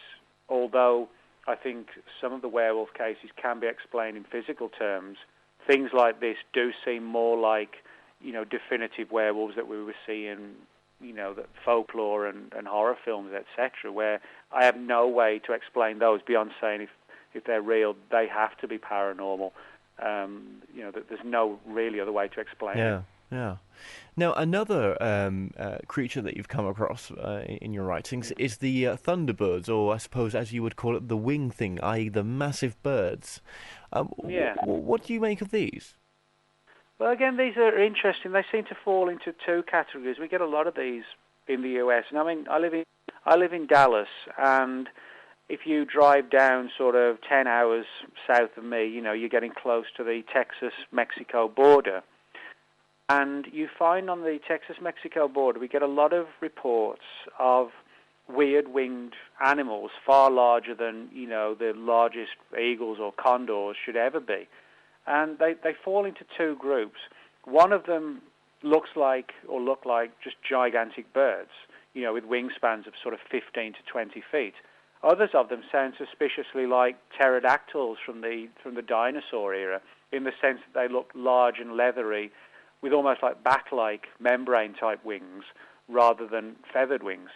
although I think some of the werewolf cases can be explained in physical terms, things like this do seem more like, definitive werewolves that we would see in, the folklore and horror films, etc., where I have no way to explain those beyond saying if they're real, they have to be paranormal. That there's no really other way to explain it. Yeah. Now, another creature that you've come across in your writings is the Thunderbirds, or I suppose as you would call it, the wing thing, i.e. the massive birds. What do you make of these? Well, again, these are interesting. They seem to fall into two categories. We get a lot of these in the U.S. And I live in Dallas, and if you drive down sort of 10 hours south of me, you're getting close to the Texas-Mexico border. And you find on the Texas-Mexico border, we get a lot of reports of weird winged animals, far larger than, the largest eagles or condors should ever be. And they fall into two groups. One of them look like just gigantic birds, with wingspans of sort of 15 to 20 feet. Others of them sound suspiciously like pterodactyls from the dinosaur era, in the sense that they look large and leathery, with almost like bat-like membrane-type wings rather than feathered wings.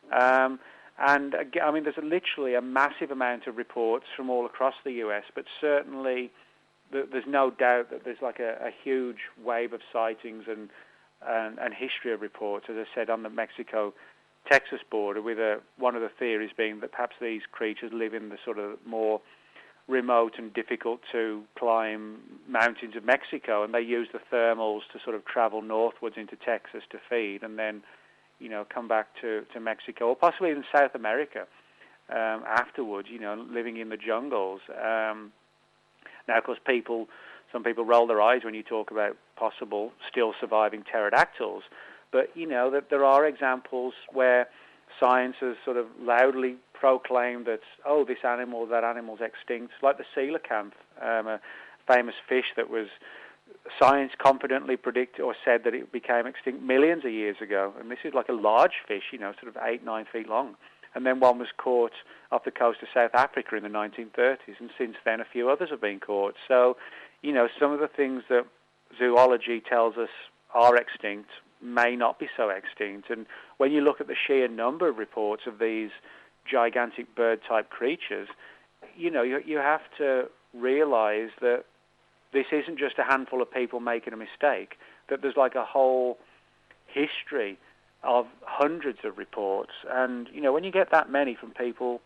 And again, there's literally a massive amount of reports from all across the U.S., but certainly there's no doubt that there's like a huge wave of sightings and history of reports, as I said, on the Mexico-Texas border, with one of the theories being that perhaps these creatures live in the sort of more remote and difficult to climb mountains of Mexico, and they use the thermals to sort of travel northwards into Texas to feed, and then, come back to Mexico, or possibly even South America afterwards, living in the jungles. Now, of course, some people roll their eyes when you talk about possible still surviving pterodactyls, but, that there are examples where science has sort of loudly proclaimed that, that animal's extinct, like the coelacanth, a famous fish that was science confidently predicted or said that it became extinct millions of years ago. And this is like a large fish, sort of 8-9 feet long. And then one was caught off the coast of South Africa in the 1930s, and since then a few others have been caught. So, some of the things that zoology tells us are extinct may not be so extinct. And when you look at the sheer number of reports of these gigantic bird-type creatures, you know, you have to realize that this isn't just a handful of people making a mistake, that there's like a whole history of hundreds of reports. And, you know, when you get that many from people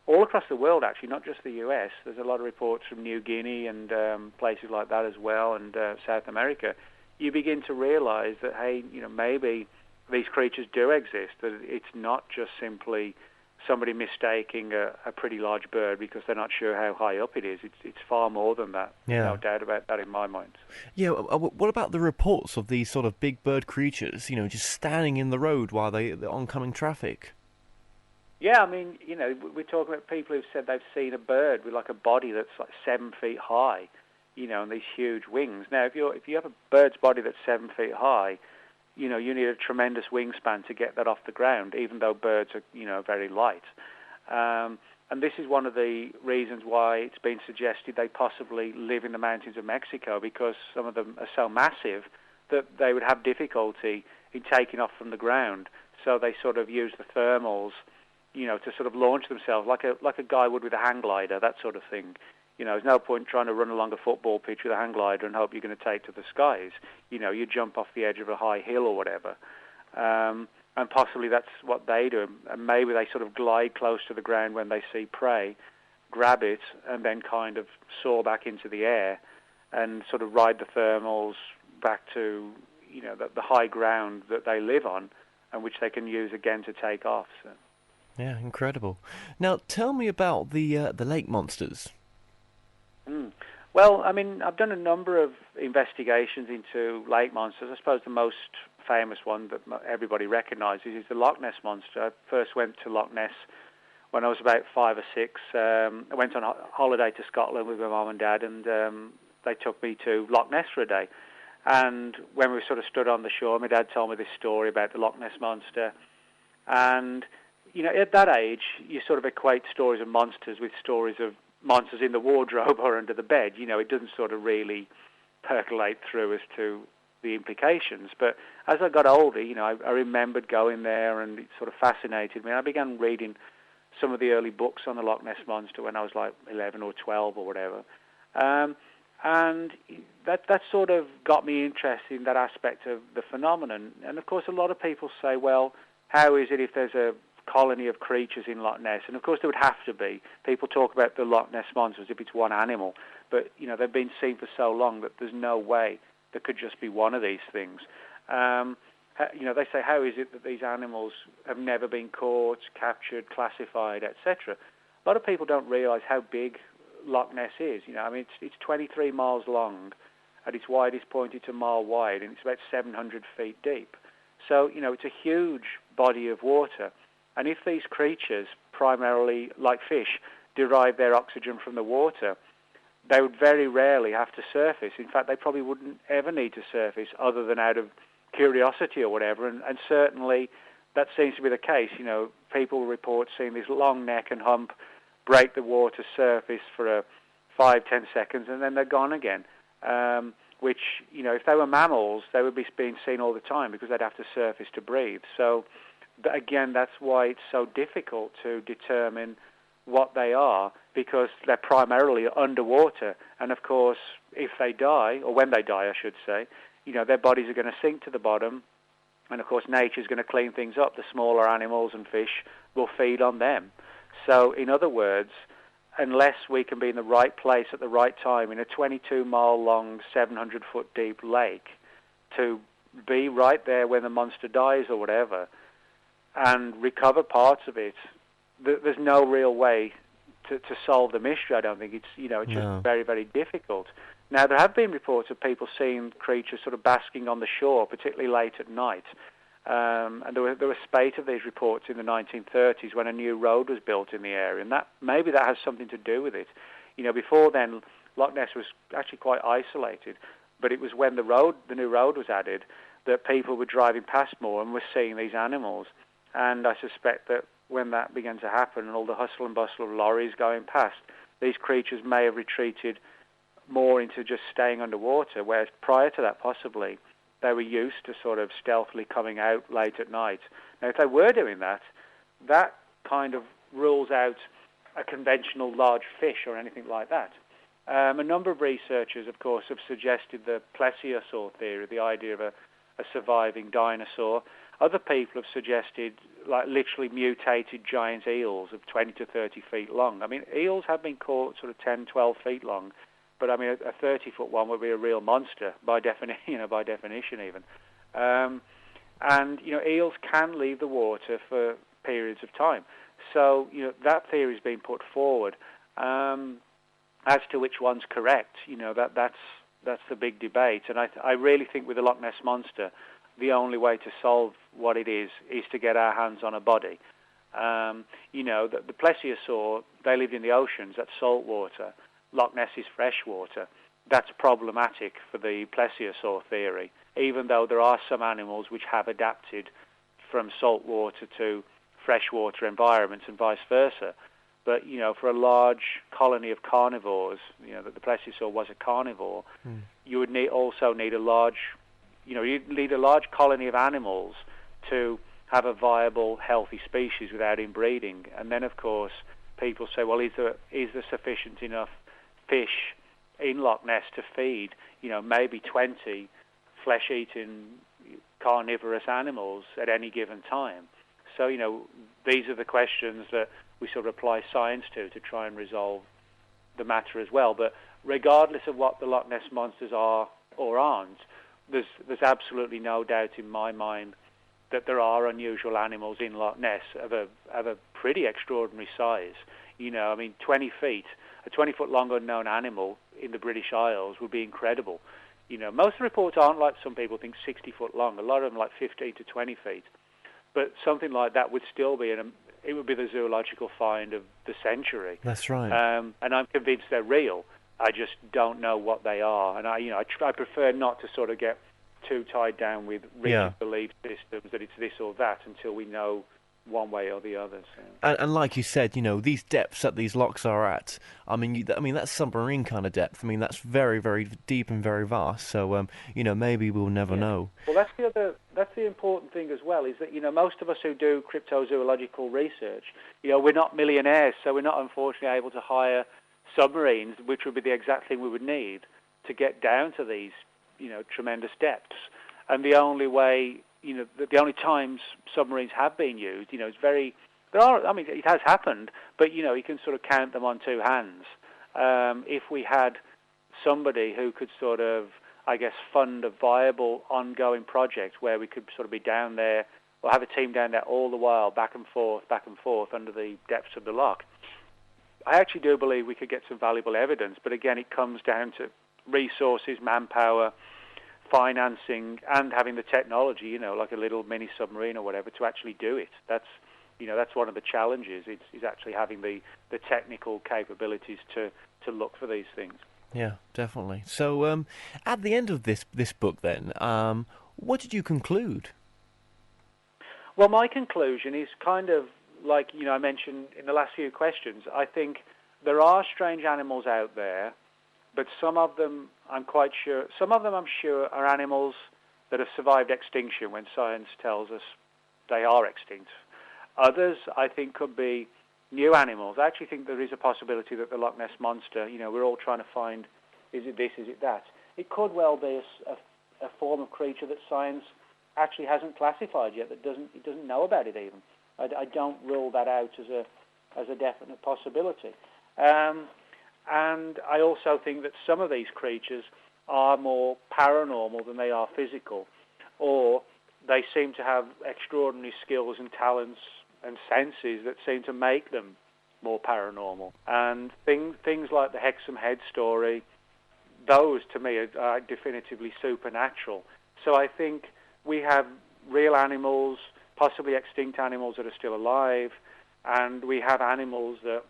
all across the world, actually, not just the US, there's a lot of reports from New Guinea and places like that as well, and South America, you begin to realize that, hey, you know, maybe these creatures do exist, that it's not just simply somebody mistaking a pretty large bird because they're not sure how high up it is. It's far more than that. Yeah. No doubt about that in my mind. Yeah, what about the reports of these sort of big bird creatures, you know, just standing in the road while the oncoming traffic? Yeah, I mean, you know, we're talking about people who've said they've seen a bird with like a body that's like 7 feet high, you know, and these huge wings. Now, if you have a bird's body that's 7 feet high, you know, you need a tremendous wingspan to get that off the ground, even though birds are, you know, very light. And this is one of the reasons why it's been suggested they possibly live in the mountains of Mexico, because some of them are so massive that they would have difficulty in taking off from the ground. So they sort of use the thermals, you know, to sort of launch themselves like a guy would with a hang glider, that sort of thing. You know, there's no point trying to run along a football pitch with a hang glider and hope you're going to take to the skies. You know, you jump off the edge of a high hill or whatever. And possibly that's what they do. And maybe they sort of glide close to the ground when they see prey, grab it, and then kind of soar back into the air and sort of ride the thermals back to, you know, the high ground that they live on, and which they can use again to take off. So. Yeah, incredible. Now, tell me about the lake monsters. Well, I mean, I've done a number of investigations into lake monsters. I suppose the most famous one that everybody recognises is the Loch Ness monster. I first went to Loch Ness when I was about 5 or 6. I went on a holiday to Scotland with my mum and dad, and they took me to Loch Ness for a day. And when we sort of stood on the shore, my dad told me this story about the Loch Ness monster. And, you know, at that age, you sort of equate stories of monsters with stories of monsters in the wardrobe or under the bed. You know, it doesn't sort of really percolate through as to the implications. But as I got older, you know, I remembered going there, and it sort of fascinated me. I began reading some of the early books on the Loch Ness monster when I was like 11 or 12 or whatever. And that sort of got me interested in that aspect of the phenomenon. And of course, a lot of people say, well, how is it if there's a colony of creatures in Loch Ness? And of course there would have to be. People talk about the Loch Ness monster as if it's one animal, but you know, they've been seen for so long that there's no way there could just be one of these things. You know, they say, how is it that these animals have never been caught, captured, classified, etc.? A lot of people don't realise how big Loch Ness is. You know, I mean, it's 23 miles long, at its widest point it's a mile wide, and it's about 700 feet deep. So, you know, it's a huge body of water. And if these creatures, primarily like fish, derive their oxygen from the water, they would very rarely have to surface. In fact, they probably wouldn't ever need to surface other than out of curiosity or whatever. And certainly that seems to be the case. You know, people report seeing this long neck and hump break the water surface for 5-10 seconds, and then they're gone again. Which, you know, if they were mammals, they would be being seen all the time because they'd have to surface to breathe. So, again, that's why it's so difficult to determine what they are, because they're primarily underwater. And of course, if they die, or when they die, I should say, you know, their bodies are going to sink to the bottom. And of course, nature's going to clean things up. The smaller animals and fish will feed on them. So, in other words, unless we can be in the right place at the right time in a 22-mile-long, 700-foot-deep lake to be right there when the monster dies or whatever and recover parts of it, there's no real way to solve the mystery, I don't think. It's, you know, it's just very, very difficult. Now, there have been reports of people seeing creatures sort of basking on the shore, particularly late at night. And there were a spate of these reports in the 1930s when a new road was built in the area, and maybe that has something to do with it. You know, before then, Loch Ness was actually quite isolated, but it was when the new road was added that people were driving past more and were seeing these animals. And I suspect that when that began to happen and all the hustle and bustle of lorries going past, these creatures may have retreated more into just staying underwater, whereas prior to that, possibly, they were used to sort of stealthily coming out late at night. Now, if they were doing that, that kind of rules out a conventional large fish or anything like that. A number of researchers, of course, have suggested the plesiosaur theory, the idea of a surviving dinosaur. Other people have suggested, like, literally mutated giant eels of 20 to 30 feet long. I mean, eels have been caught sort of 10, 12 feet long, but I mean, a 30-foot one would be a real monster by definition even. And eels can leave the water for periods of time. So that theory has been put forward. As to which one's correct, that's the big debate. And I really think with the Loch Ness Monster, the only way to solve what it is to get our hands on a body. The plesiosaur, they lived in the oceans, that's salt water. Loch Ness is freshwater. That's problematic for the plesiosaur theory, even though there are some animals which have adapted from salt water to freshwater environments and vice versa. But, for a large colony of carnivores, that the plesiosaur was a carnivore, you would also need a large colony of animals to have a viable, healthy species without inbreeding. And then, of course, people say, well, is there sufficient enough fish in Loch Ness to feed, maybe 20 flesh-eating carnivorous animals at any given time? So, these are the questions that we sort of apply science to try and resolve the matter as well. But regardless of what the Loch Ness monsters are or aren't, there's absolutely no doubt in my mind that there are unusual animals in Loch Ness of a pretty extraordinary size. 20 feet, a 20-foot long unknown animal in the British Isles would be incredible. Most of the reports aren't like some people think 60 foot long. A lot of them like 15 to 20 feet. But something like that would still be it would be the zoological find of the century. That's right. And I'm convinced they're real. I just don't know what they are. And I prefer not to sort of get too tied down with rigid belief systems that it's this or that until we know one way or the other. So. And like you said, these depths that these lochs are at, I mean, that's submarine kind of depth. I mean, that's very, very deep and very vast. So, maybe we'll never know. Well, that's the important thing as well, is that, most of us who do cryptozoological research, we're not millionaires, so we're not unfortunately able to hire submarines, which would be the exact thing we would need to get down to these, tremendous depths. And the only way, the only times submarines have been used, it has happened, but, you can sort of count them on two hands. If we had somebody who could sort of, I guess, fund a viable, ongoing project where we could sort of be down there, or have a team down there all the while, back and forth, under the depths of the Loch, I actually do believe we could get some valuable evidence. But again, it comes down to resources, manpower, financing, and having the technology, like a little mini submarine or whatever, to actually do it. That's one of the challenges. Is actually having the technical capabilities to look for these things. Yeah, definitely. So, at the end of this book, then, what did you conclude? Well, my conclusion is kind of like I mentioned in the last few questions. I think there are strange animals out there, but some of them I'm sure are animals that have survived extinction when science tells us they are extinct. Others, I think, could be new animals. I actually think there is a possibility that the Loch Ness Monster, we're all trying to find, is it this, is it that? It could well be a form of creature that science actually hasn't classified yet, it doesn't know about it even. I don't rule that out as a definite possibility. And I also think that some of these creatures are more paranormal than they are physical, or they seem to have extraordinary skills and talents and senses that seem to make them more paranormal. And things like the Hexham Head story, those to me are definitively supernatural. So I think we have real animals, possibly extinct animals that are still alive, and we have animals that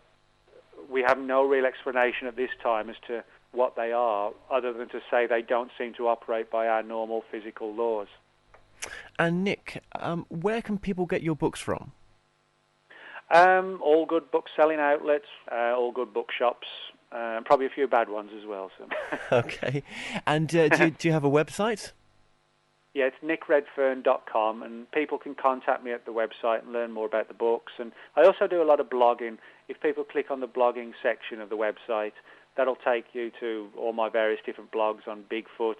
we have no real explanation at this time as to what they are, other than to say they don't seem to operate by our normal physical laws. And Nick, where can people get your books from? All good book-selling outlets, all good bookshops, probably a few bad ones as well. So. Okay. And do you have a website? Yeah, it's nickredfern.com, and people can contact me at the website and learn more about the books. And I also do a lot of blogging. If people click on the blogging section of the website, that'll take you to all my various different blogs on Bigfoot,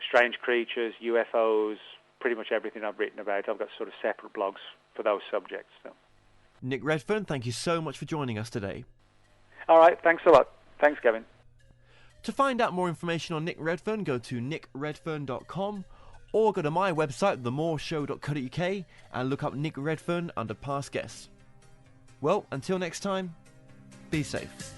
strange creatures, UFOs, pretty much everything I've written about. I've got sort of separate blogs for those subjects. So. Nick Redfern, thank you so much for joining us today. All right, thanks a lot. Thanks, Kevin. To find out more information on Nick Redfern, go to nickredfern.com or go to my website, themoreshow.co.uk, and look up Nick Redfern under past guests. Well, until next time, be safe.